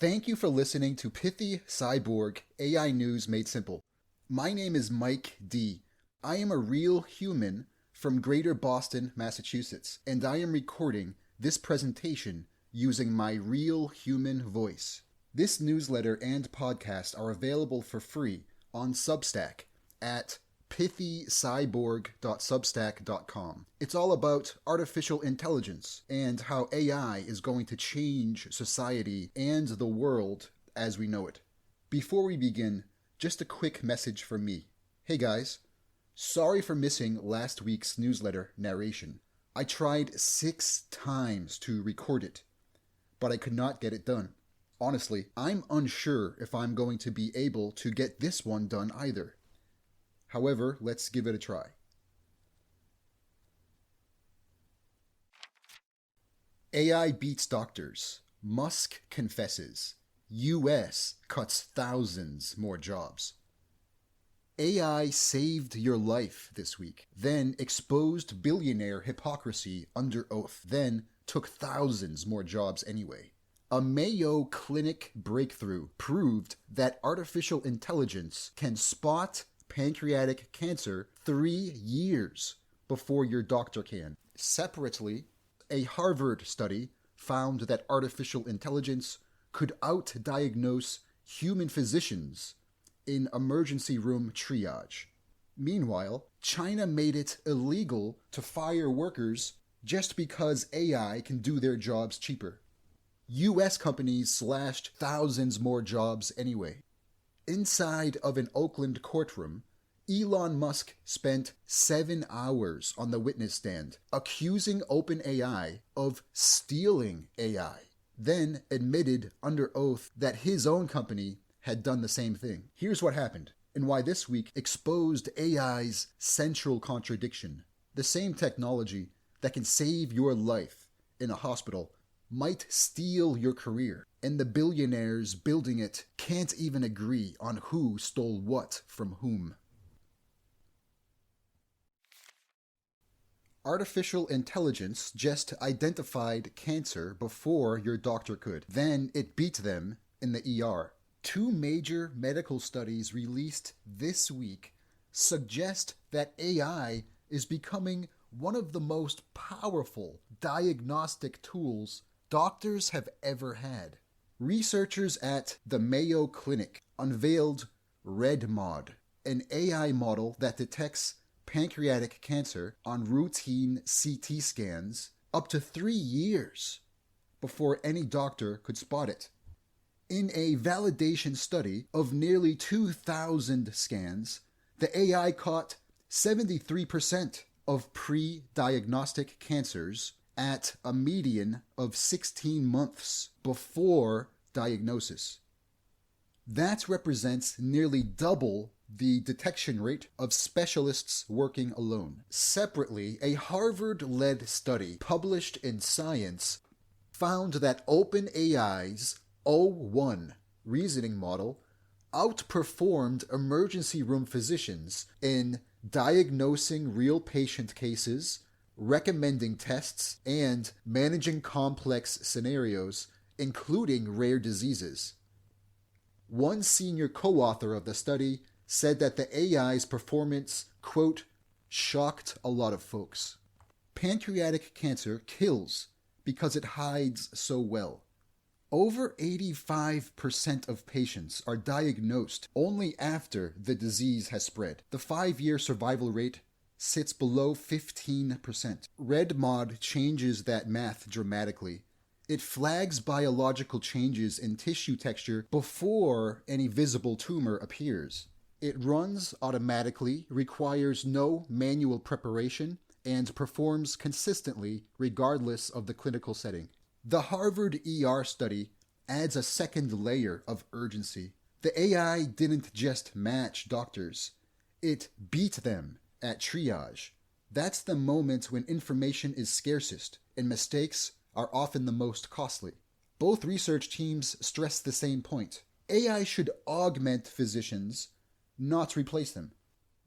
Thank you for listening to Pithy Cyborg AI News Made Simple. My name is Mike D. I am a real human from Greater Boston, Massachusetts, and I am recording this presentation using my real human voice. This newsletter and podcast are available for free on Substack at pithycyborg.substack.com. It's all about artificial intelligence and how AI is going to change society and the world as we know it. Before we begin, just a quick message from me. Hey guys, sorry for missing last week's newsletter narration. I tried 6 times to record it, but I could not get it done. Honestly, I'm unsure if I'm going to be able to get this one done either. However, let's give it a try. AI beats doctors. Musk confesses. US cuts thousands more jobs. AI saved your life this week, then exposed billionaire hypocrisy under oath, then took thousands more jobs anyway. A Mayo Clinic breakthrough proved that artificial intelligence can spot pancreatic cancer 3 years before your doctor can. Separately, a Harvard study found that artificial intelligence could outdiagnose human physicians in emergency room triage. Meanwhile, China made it illegal to fire workers just because AI can do their jobs cheaper. US companies slashed thousands more jobs anyway. Inside of an Oakland courtroom, Elon Musk spent 7 hours on the witness stand accusing OpenAI of stealing AI, then admitted under oath that his own company had done the same thing. Here's what happened, and why this week exposed AI's central contradiction. The same technology that can save your life in a hospital might steal your career, and the billionaires building it can't even agree on who stole what from whom. Artificial intelligence just identified cancer before your doctor could. Then it beat them in the ER. 2 major medical studies released this week suggest that AI is becoming one of the most powerful diagnostic tools doctors have ever had. Researchers at the Mayo Clinic unveiled RedMod, an AI model that detects pancreatic cancer on routine CT scans up to 3 years before any doctor could spot it. In a validation study of nearly 2,000 scans, the AI caught 73% of pre-diagnostic cancers at a median of 16 months before diagnosis. That represents nearly double the detection rate of specialists working alone. Separately, a Harvard-led study published in Science found that OpenAI's O1 reasoning model outperformed emergency room physicians in diagnosing real patient cases, recommending tests, and managing complex scenarios, including rare diseases. One senior co-author of the study said that the AI's performance, quote, shocked a lot of folks. Pancreatic cancer kills because it hides so well. Over 85% of patients are diagnosed only after the disease has spread. The 5-year survival rate sits below 15%. RedMod changes that math dramatically. It flags biological changes in tissue texture before any visible tumor appears. It runs automatically, requires no manual preparation, and performs consistently regardless of the clinical setting. The Harvard ER study adds a second layer of urgency. The AI didn't just match doctors, it beat them at triage. That's the moment when information is scarcest and mistakes are often the most costly. Both research teams stress the same point. AI should augment physicians, not replace them.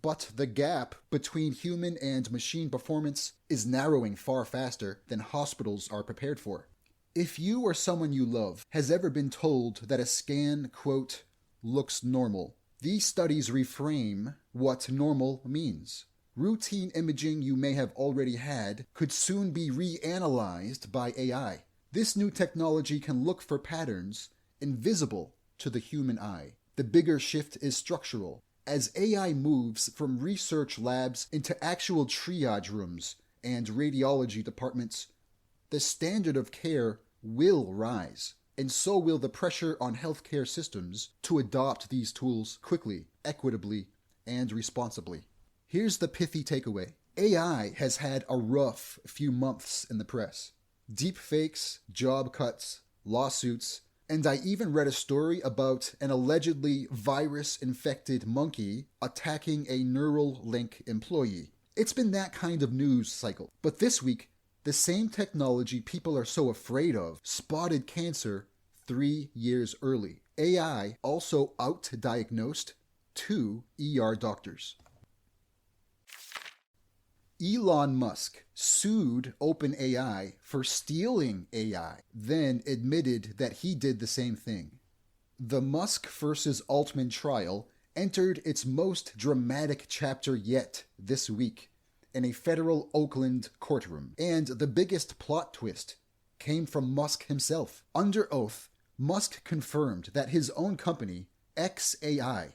But the gap between human and machine performance is narrowing far faster than hospitals are prepared for. If you or someone you love has ever been told that a scan, quote, looks normal, these studies reframe what normal means. Routine imaging you may have already had could soon be reanalyzed by AI. This new technology can look for patterns invisible to the human eye. The bigger shift is structural. As AI moves from research labs into actual triage rooms and radiology departments, the standard of care will rise, and so will the pressure on healthcare systems to adopt these tools quickly, equitably, and responsibly. Here's the pithy takeaway. AI has had a rough few months in the press. Deepfakes, job cuts, lawsuits, and I even read a story about an allegedly virus-infected monkey attacking a Neuralink employee. It's been that kind of news cycle. But this week, the same technology people are so afraid of spotted cancer 3 years early. AI also out-diagnosed 2 ER doctors. Elon Musk sued OpenAI for stealing AI, then admitted that he did the same thing. The Musk versus Altman trial entered its most dramatic chapter yet this week in a federal Oakland courtroom, and the biggest plot twist came from Musk himself. Under oath, Musk confirmed that his own company, xAI,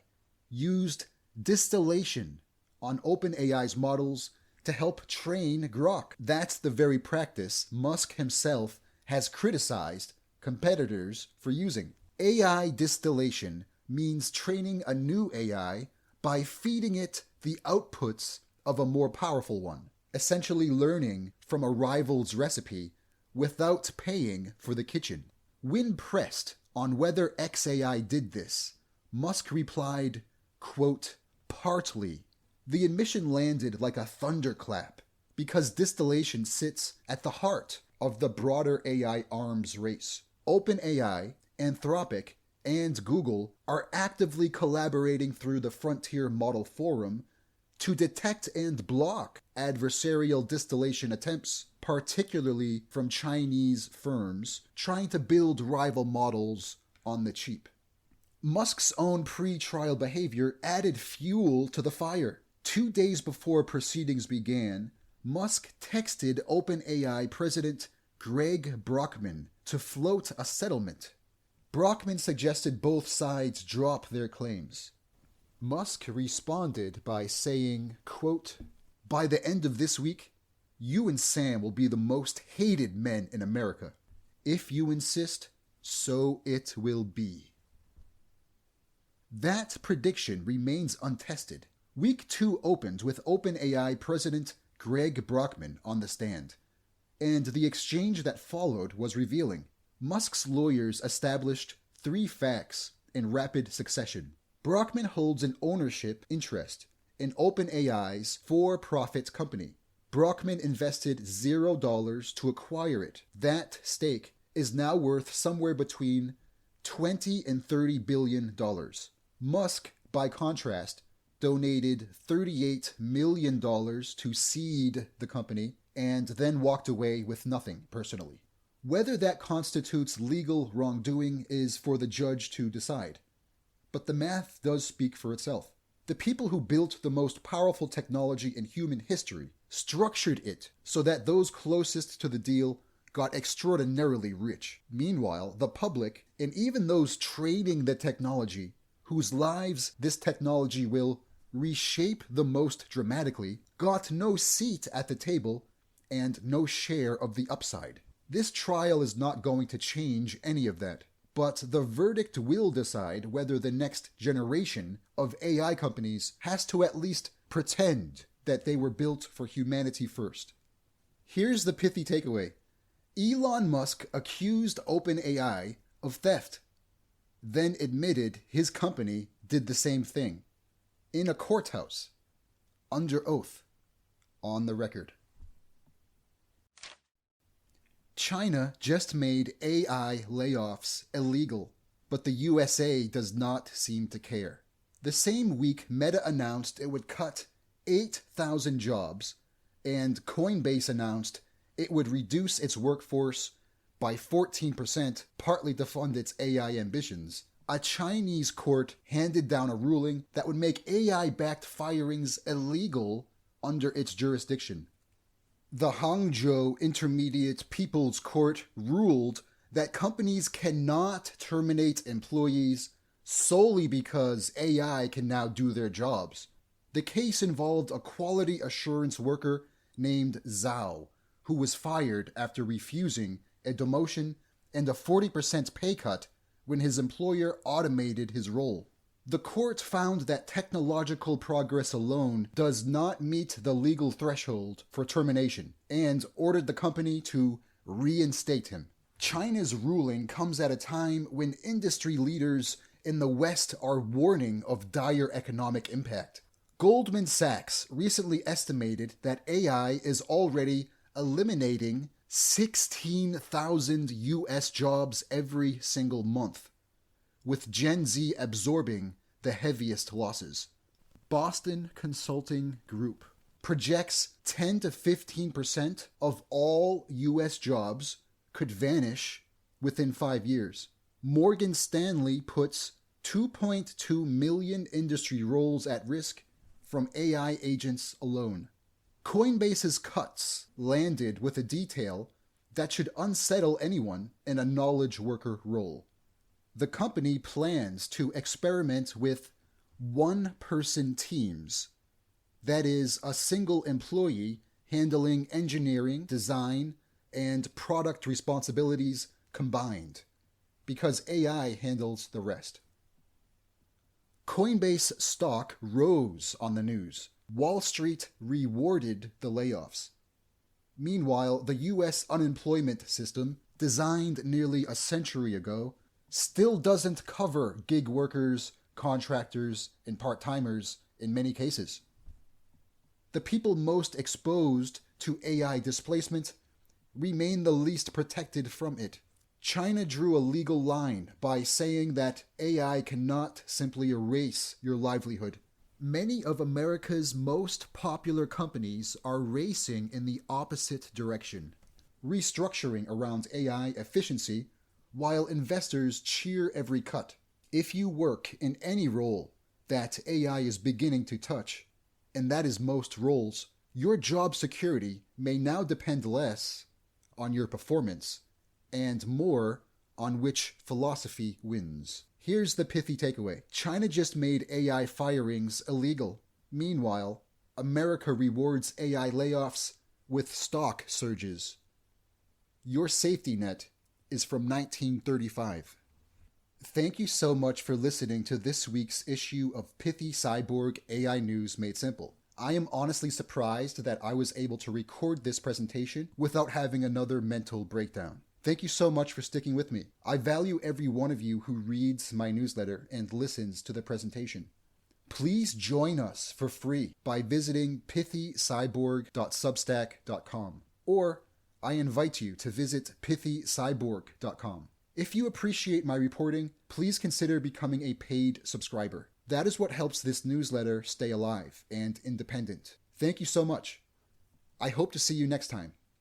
used distillation on OpenAI's models to help train Grok. That's the very practice Musk himself has criticized competitors for using. AI distillation means training a new AI by feeding it the outputs of a more powerful one, essentially learning from a rival's recipe without paying for the kitchen. When pressed on whether xAI did this, Musk replied, quote, partly. The admission landed like a thunderclap because distillation sits at the heart of the broader AI arms race. OpenAI, Anthropic, and Google are actively collaborating through the Frontier Model Forum to detect and block adversarial distillation attempts, particularly from Chinese firms trying to build rival models on the cheap. Musk's own pre-trial behavior added fuel to the fire. 2 days before proceedings began, Musk texted OpenAI President Greg Brockman to float a settlement. Brockman suggested both sides drop their claims. Musk responded by saying, quote, by the end of this week, you and Sam will be the most hated men in America. If you insist, so it will be. That prediction remains untested. Week 2 opened with OpenAI President Greg Brockman on the stand, and the exchange that followed was revealing. Musk's lawyers established 3 facts in rapid succession. Brockman holds an ownership interest in OpenAI's for-profit company. Brockman invested $0 to acquire it. That stake is now worth somewhere between $20 and $30 billion. Musk, by contrast, donated $38 million to seed the company and then walked away with nothing personally. Whether that constitutes legal wrongdoing is for the judge to decide. But the math does speak for itself. The people who built the most powerful technology in human history structured it so that those closest to the deal got extraordinarily rich. Meanwhile, the public, and even those trading the technology, whose lives this technology will reshape the most dramatically, got no seat at the table and no share of the upside. This trial is not going to change any of that, but the verdict will decide whether the next generation of AI companies has to at least pretend that they were built for humanity first. Here's the pithy takeaway. Elon Musk accused OpenAI of theft, then admitted his company did the same thing. In a courthouse, under oath, on the record. China just made AI layoffs illegal, but the USA does not seem to care. The same week, Meta announced it would cut 8,000 jobs, and Coinbase announced it would reduce its workforce by 14%, partly to fund its AI ambitions, a Chinese court handed down a ruling that would make AI-backed firings illegal under its jurisdiction. The Hangzhou Intermediate People's Court ruled that companies cannot terminate employees solely because AI can now do their jobs. The case involved a quality assurance worker named Zhao, who was fired after refusing a demotion and a 40% pay cut when his employer automated his role. The court found that technological progress alone does not meet the legal threshold for termination and ordered the company to reinstate him. China's ruling comes at a time when industry leaders in the West are warning of dire economic impact. Goldman Sachs recently estimated that AI is already eliminating 16,000 US jobs every single month, with Gen Z absorbing the heaviest losses. Boston Consulting Group projects 10 to 15% of all US jobs could vanish within 5 years. Morgan Stanley puts 2.2 million industry roles at risk from AI agents alone. Coinbase's cuts landed with a detail that should unsettle anyone in a knowledge worker role. The company plans to experiment with one-person teams, that is, a single employee handling engineering, design, and product responsibilities combined, because AI handles the rest. Coinbase stock rose on the news. Wall Street rewarded the layoffs. Meanwhile, the US unemployment system, designed nearly a century ago, still doesn't cover gig workers, contractors, and part-timers in many cases. The people most exposed to AI displacement remain the least protected from it. China drew a legal line by saying that AI cannot simply erase your livelihood. Many of America's most popular companies are racing in the opposite direction, restructuring around AI efficiency while investors cheer every cut. If you work in any role that AI is beginning to touch, and that is most roles, your job security may now depend less on your performance and more on which philosophy wins. Here's the pithy takeaway. China just made AI firings illegal. Meanwhile, America rewards AI layoffs with stock surges. Your safety net is from 1935. Thank you so much for listening to this week's issue of Pithy Cyborg AI News Made Simple. I am honestly surprised that I was able to record this presentation without having another mental breakdown. Thank you so much for sticking with me. I value every one of you who reads my newsletter and listens to the presentation. Please join us for free by visiting pithycyborg.substack.com, or I invite you to visit pithycyborg.com. If you appreciate my reporting, please consider becoming a paid subscriber. That is what helps this newsletter stay alive and independent. Thank you so much. I hope to see you next time.